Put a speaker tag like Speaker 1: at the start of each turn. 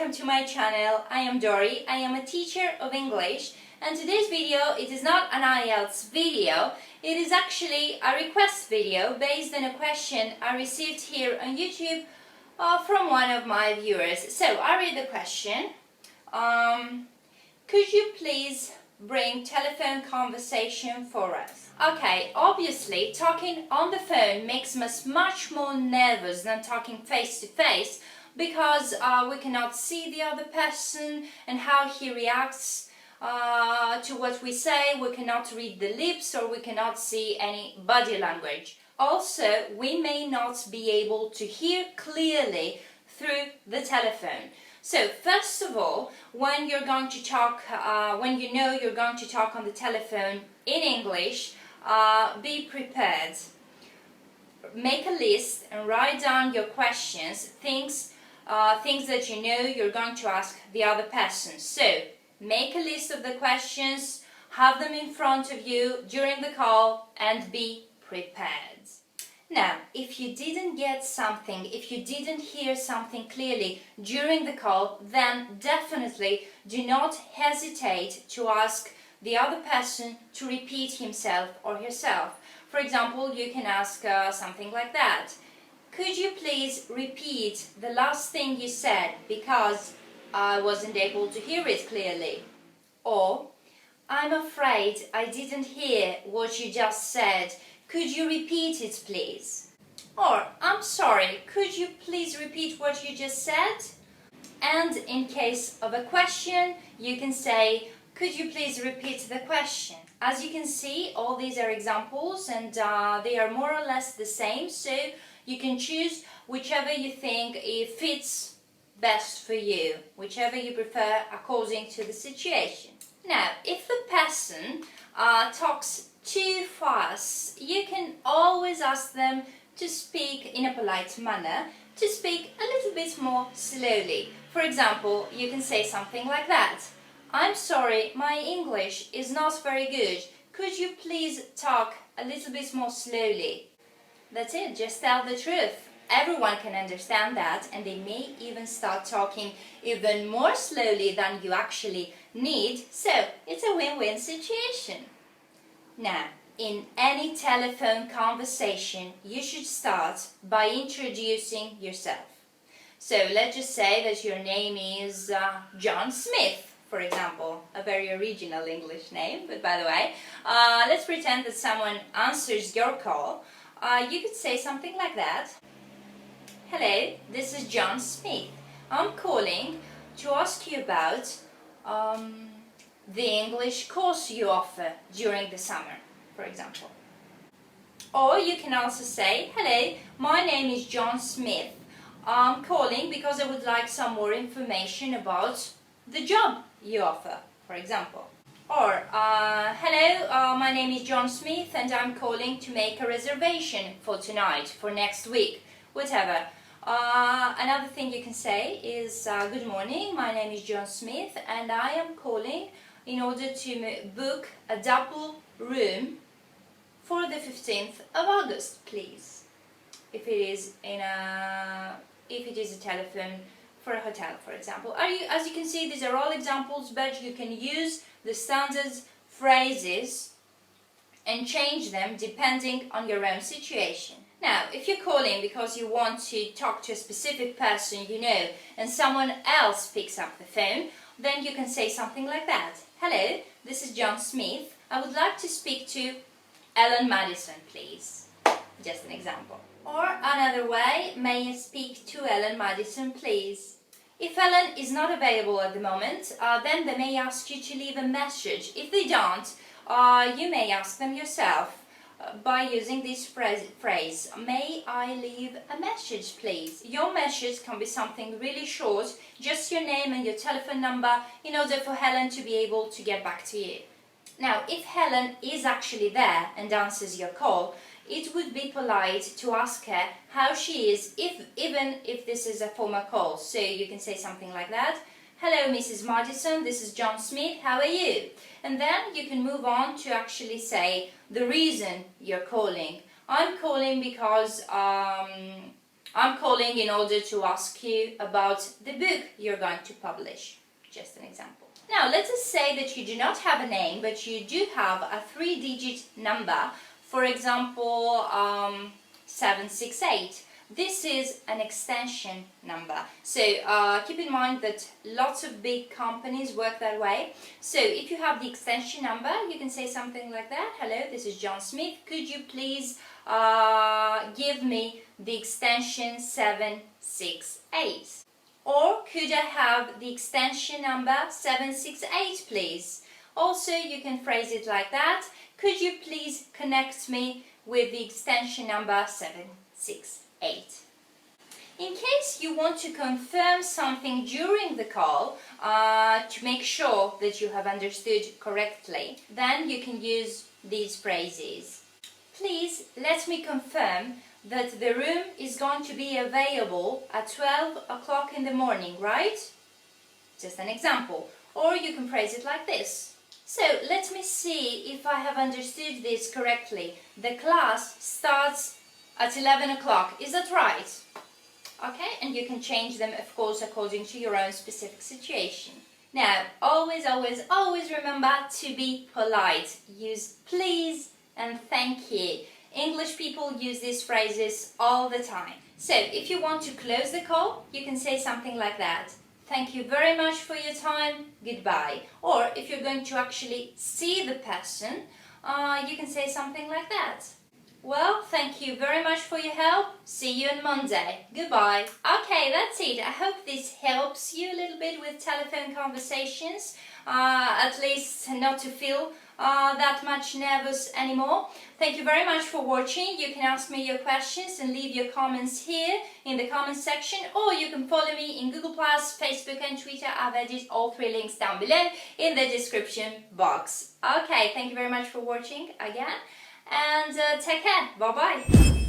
Speaker 1: welcome to my channel. I am Dory. I am a teacher of English, and today's video, it is not an IELTS video. It is actually a request video based on a question I received here on YouTube from one of my viewers. So I read the question. Could you please bring telephone conversation for us? Okay, obviously talking on the phone makes us much more nervous than talking face to face, because we cannot see the other person and how he reacts to what we say. We cannot read the lips, or we cannot see any body language. Also, we may not be able to hear clearly through the telephone. So first of all, when you're going to talk, when you know you're going to talk on the telephone in English, be prepared. Make a list and write down your questions, things that you know you're going to ask the other person. So make a list of the questions, have them in front of you during the call, and be prepared. Now, if you didn't get something, if you didn't hear something clearly during the call, then definitely do not hesitate to ask the other person to repeat himself or herself. For example, you can ask something like that. Could you please repeat the last thing you said, because I wasn't able to hear it clearly? Or, I'm afraid I didn't hear what you just said. Could you repeat it, please? Or, I'm sorry, could you please repeat what you just said? And in case of a question, you can say, could you please repeat the question? As you can see, all these are examples, and they are more or less the same, so you can choose whichever you think it fits best for you, whichever you prefer according to the situation. Now, if the person talks too fast, you can always ask them to speak in a polite manner, to speak a little bit more slowly. For example, you can say something like that. I'm sorry, my English is not very good. Could you please talk a little bit more slowly? That's it, just tell the truth. Everyone can understand that, and they may even start talking even more slowly than you actually need, so it's a win-win situation. Now, in any telephone conversation, you should start by introducing yourself. So let's just say that your name is John Smith, for example, a very original English name, but by the way, let's pretend that someone answers your call. You could say something like that. Hello, this is John Smith. I'm calling to ask you about the English course you offer during the summer, for example. Or you can also say, hello, my name is John Smith. I'm calling because I would like some more information about the job you offer, for example. Or, hello, my name is John Smith and I'm calling to make a reservation for tonight, for next week, whatever. Another thing you can say is, good morning, my name is John Smith and I am calling in order to book a double room for the 15th of August, please. If it is a telephone for a hotel, for example. As you can see, these are all examples, but you can use the standard phrases and change them depending on your own situation. Now, if you're calling because you want to talk to a specific person you know and someone else picks up the phone, then you can say something like that. Hello, this is John Smith. I would like to speak to Ellen Madison, please. Just an example. Or another way, may I speak to Ellen Madison, please? If Ellen is not available at the moment, then they may ask you to leave a message. If they don't, you may ask them yourself by using this phrase, may I leave a message, please? Your message can be something really short, just your name and your telephone number, in order for Helen to be able to get back to you. Now, if Helen is actually there and answers your call, it would be polite to ask her how she is, even if this is a formal call. So you can say something like that. Hello, Mrs. Madison, this is John Smith, how are you? And then you can move on to actually say the reason you're calling. I'm calling because I'm calling in order to ask you about the book you're going to publish. Just an example. Now, let us say that you do not have a name, but you do have a 3-digit number. For example, 768. This is an extension number. So keep in mind that lots of big companies work that way. So if you have the extension number, you can say something like that. Hello, this is John Smith. Could you please give me the extension 768? Or could I have the extension number 768, please? Also, you can phrase it like that. Could you please connect me with the extension number 768? In case you want to confirm something during the call to make sure that you have understood correctly, then you can use these phrases. Please let me confirm that the room is going to be available at 12 o'clock in the morning, right? Just an example. Or you can phrase it like this. So let me see if I have understood this correctly. The class starts at 11 o'clock. Is that right? Okay, and you can change them, of course, according to your own specific situation. Now, always, always, always remember to be polite. Use please and thank you. English people use these phrases all the time. So, if you want to close the call, you can say something like that. Thank you very much for your time, goodbye. Or if you're going to actually see the person, you can say something like that. Well, thank you very much for your help. See you on Monday. Goodbye. Okay, that's it. I hope this helps you a little bit with telephone conversations. At least not to feel that much nervous anymore. Thank you very much for watching. You can ask me your questions and leave your comments here in the comments section, or you can follow me in Google+, Facebook and Twitter. I've added all 3 links down below in the description box. Okay, thank you very much for watching again, and take care. Bye-bye.